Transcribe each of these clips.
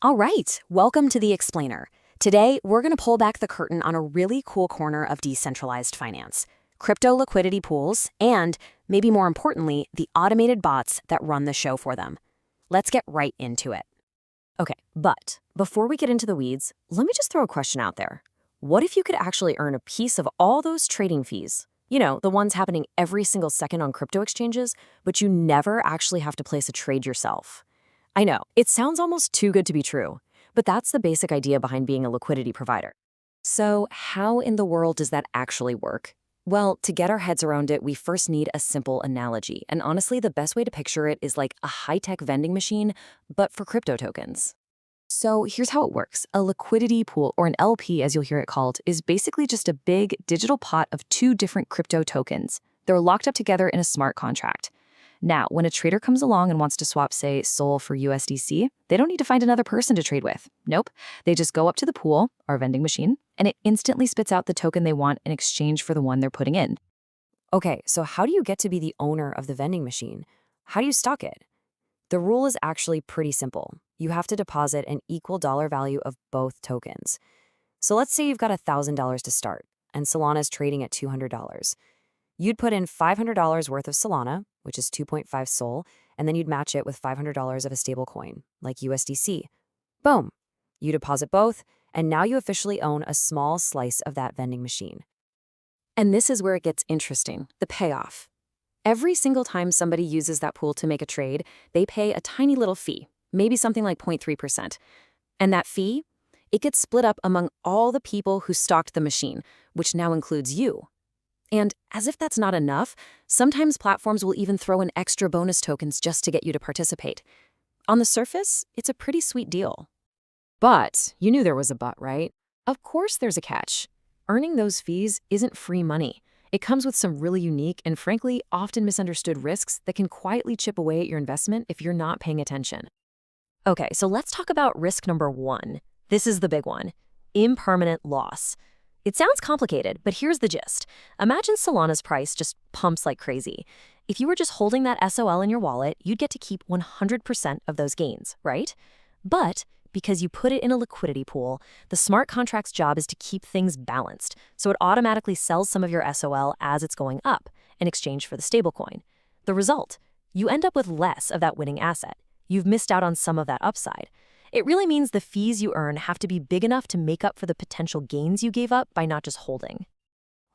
All right, welcome to The Explainer. Today, we're going to pull back the curtain on a really cool corner of decentralized finance, crypto liquidity pools, and, maybe more importantly, the automated bots that run the show for them. Let's get right into it. Okay, but before we get into the weeds, let me just throw a question out there. What if you could actually earn a piece of all those trading fees? You know, the ones happening every single second on crypto exchanges, but you never actually have to place a trade yourself. I know, it sounds almost too good to be true, but that's the basic idea behind being a liquidity provider. So, how in the world does that actually work? Well, to get our heads around it, we first need a simple analogy. And honestly, the best way to picture it is like a high-tech vending machine, but for crypto tokens. So here's how it works. A liquidity pool, or an LP as you'll hear it called, is basically just a big digital pot of two different crypto tokens. They're locked up together in a smart contract. Now, when a trader comes along and wants to swap, say, Sol for USDC, they don't need to find another person to trade with. Nope. They just go up to the pool, our vending machine, and it instantly spits out the token they want in exchange for the one they're putting in. Okay, so how do you get to be the owner of the vending machine? How do you stock it? The rule is actually pretty simple. You have to deposit an equal dollar value of both tokens. So let's say you've got $1,000 to start, and Solana is trading at $200. You'd put in $500 worth of Solana, which is 2.5 Sol, and then you'd match it with $500 of a stable coin, like USDC. Boom! You deposit both, and now you officially own a small slice of that vending machine. And this is where it gets interesting, the payoff. Every single time somebody uses that pool to make a trade, they pay a tiny little fee, maybe something like 0.3%. And that fee, it gets split up among all the people who stocked the machine, which now includes you. And as if that's not enough, sometimes platforms will even throw in extra bonus tokens just to get you to participate. On the surface, it's a pretty sweet deal. But you knew there was a but, right? Of course there's a catch. Earning those fees isn't free money. It comes with some really unique and frankly often misunderstood risks that can quietly chip away at your investment if you're not paying attention. Okay, so let's talk about risk number one. This is the big one: impermanent loss. It sounds complicated, but here's the gist. Imagine Solana's price just pumps like crazy. If you were just holding that SOL in your wallet, you'd get to keep 100% of those gains, right? But because you put it in a liquidity pool, the smart contract's job is to keep things balanced, so it automatically sells some of your SOL as it's going up in exchange for the stablecoin. The result? You end up with less of that winning asset. You've missed out on some of that upside. It really means the fees you earn have to be big enough to make up for the potential gains you gave up by not just holding.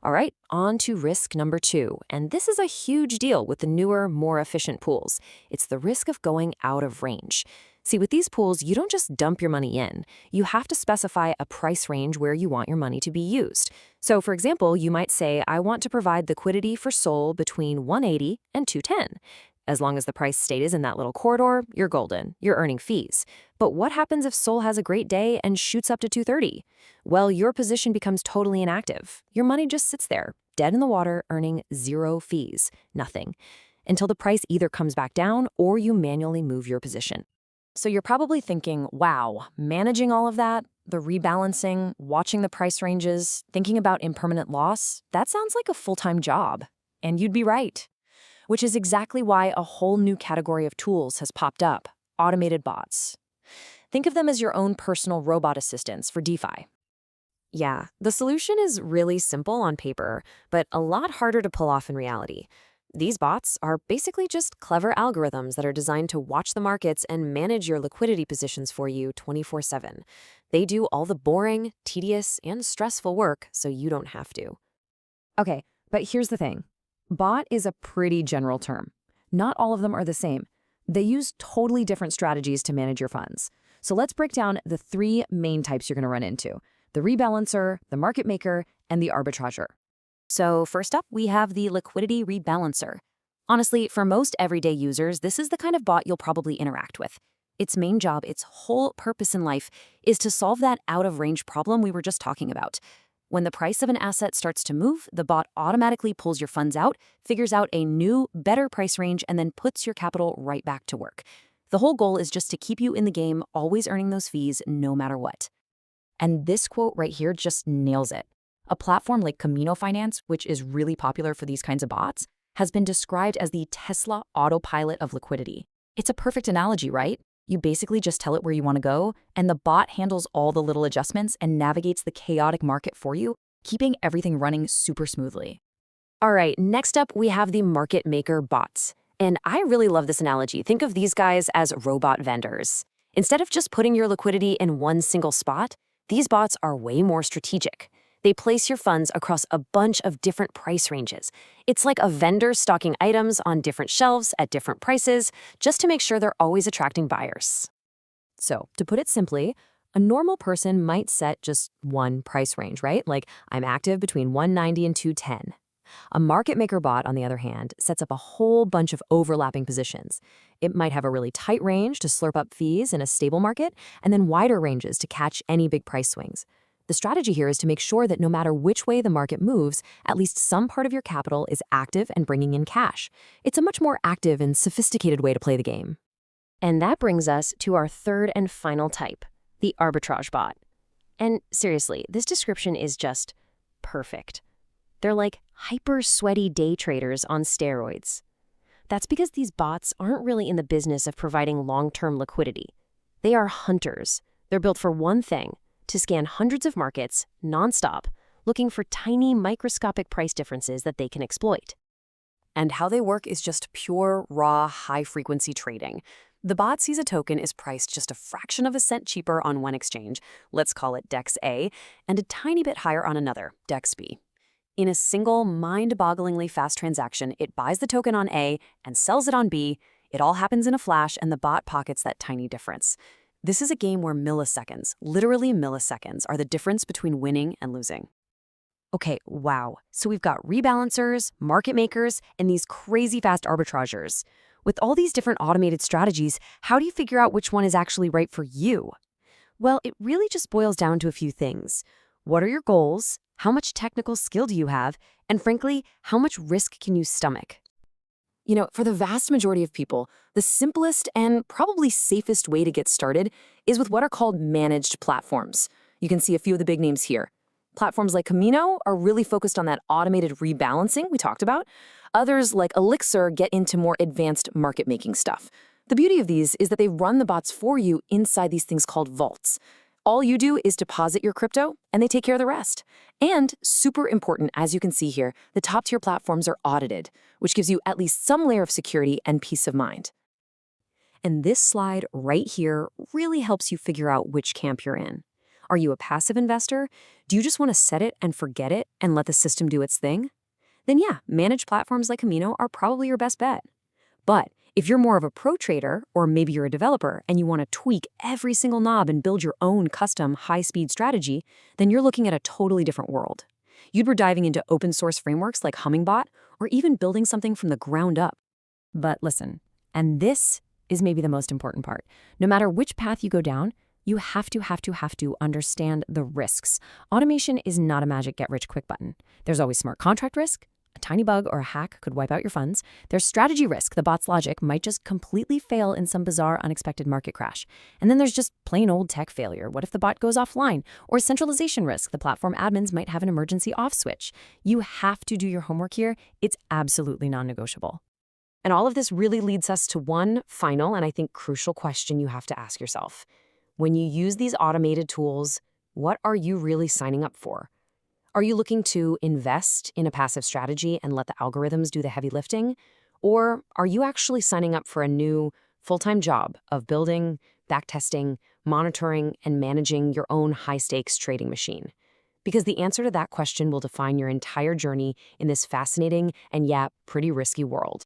All right, on to risk number two, and this is a huge deal with the newer, more efficient pools. It's the risk of going out of range. See, with these pools, you don't just dump your money in. You have to specify a price range where you want your money to be used. So, for example, you might say, I want to provide liquidity for Sol between 180 and 210. As long as the price stays in that little corridor, you're golden. You're earning fees. But what happens if Sol has a great day and shoots up to 230? Well, your position becomes totally inactive. Your money just sits there, dead in the water, earning zero fees, nothing, until the price either comes back down or you manually move your position. So you're probably thinking, wow, managing all of that, the rebalancing, watching the price ranges, thinking about impermanent loss, that sounds like a full-time job. And you'd be right. Which is exactly why a whole new category of tools has popped up: automated bots. Think of them as your own personal robot assistants for DeFi. Yeah, the solution is really simple on paper, but a lot harder to pull off in reality. These bots are basically just clever algorithms that are designed to watch the markets and manage your liquidity positions for you 24/7. They do all the boring, tedious, and stressful work so you don't have to. Okay, but here's the thing. Bot is a pretty general term. Not all of them are the same. They use totally different strategies to manage your funds. So let's break down the three main types you're going to run into: the rebalancer, the market maker, and the arbitrager. So first up, we have the liquidity rebalancer. Honestly, for most everyday users, this is the kind of bot you'll probably interact with. Its main job, its whole purpose in life, is to solve that out-of-range problem we were just talking about. When the price of an asset starts to move, the bot automatically pulls your funds out, figures out a new, better price range, and then puts your capital right back to work. The whole goal is just to keep you in the game, always earning those fees no matter what. And this quote right here just nails it. A platform like Kamino Finance, which is really popular for these kinds of bots, has been described as the Tesla autopilot of liquidity. It's a perfect analogy, right? You basically just tell it where you want to go, and the bot handles all the little adjustments and navigates the chaotic market for you, keeping everything running super smoothly. All right, next up, we have the market maker bots. And I really love this analogy. Think of these guys as robot vendors. Instead of just putting your liquidity in one single spot, these bots are way more strategic. They place your funds across a bunch of different price ranges. It's like a vendor stocking items on different shelves at different prices, just to make sure they're always attracting buyers. So, to put it simply, a normal person might set just one price range, right? Like, I'm active between 190 and 210. A market maker bot, on the other hand, sets up a whole bunch of overlapping positions. It might have a really tight range to slurp up fees in a stable market, and then wider ranges to catch any big price swings. The strategy here is to make sure that no matter which way the market moves, at least some part of your capital is active and bringing in cash. It's a much more active and sophisticated way to play the game. And that brings us to our third and final type, the arbitrage bot. And seriously, this description is just perfect. They're like hyper-sweaty day traders on steroids. That's because these bots aren't really in the business of providing long-term liquidity. They are hunters. They're built for one thing: to scan hundreds of markets, nonstop, looking for tiny microscopic price differences that they can exploit. And how they work is just pure, raw, high-frequency trading. The bot sees a token is priced just a fraction of a cent cheaper on one exchange, let's call it DEX A, and a tiny bit higher on another, DEX B. In a single, mind-bogglingly fast transaction, it buys the token on A and sells it on B. It all happens in a flash, and the bot pockets that tiny difference. This is a game where milliseconds, literally milliseconds, are the difference between winning and losing. Okay, wow. So we've got rebalancers, market makers, and these crazy fast arbitrageurs. With all these different automated strategies, how do you figure out which one is actually right for you? Well, it really just boils down to a few things. What are your goals? How much technical skill do you have? And frankly, how much risk can you stomach? You know, for the vast majority of people, the simplest and probably safest way to get started is with what are called managed platforms. You can see a few of the big names here. Platforms like Kamino are really focused on that automated rebalancing we talked about. Others, like Elixir, get into more advanced market-making stuff. The beauty of these is that they run the bots for you inside these things called vaults. All you do is deposit your crypto, and they take care of the rest. And, super important, as you can see here, the top-tier platforms are audited, which gives you at least some layer of security and peace of mind. And this slide right here really helps you figure out which camp you're in. Are you a passive investor? Do you just want to set it and forget it and let the system do its thing? Then yeah, managed platforms like Kamino are probably your best bet. But if you're more of a pro trader, or maybe you're a developer and you want to tweak every single knob and build your own custom high-speed strategy, then you're looking at a totally different world. You'd be diving into open source frameworks like Hummingbot, or even building something from the ground up. But listen, and this is maybe the most important part. No matter which path you go down, you have to understand the risks. Automation is not a magic get-rich-quick button. There's always smart contract risk. A tiny bug or a hack could wipe out your funds. There's strategy risk. The bot's logic might just completely fail in some bizarre, unexpected market crash. And then there's just plain old tech failure. What if the bot goes offline? Or centralization risk. The platform admins might have an emergency off switch. You have to do your homework here. It's absolutely non-negotiable. And all of this really leads us to one final and I think crucial question you have to ask yourself. When you use these automated tools, what are you really signing up for? Are you looking to invest in a passive strategy and let the algorithms do the heavy lifting? Or are you actually signing up for a new full-time job of building, backtesting, monitoring, and managing your own high-stakes trading machine? Because the answer to that question will define your entire journey in this fascinating and, yeah, pretty risky world.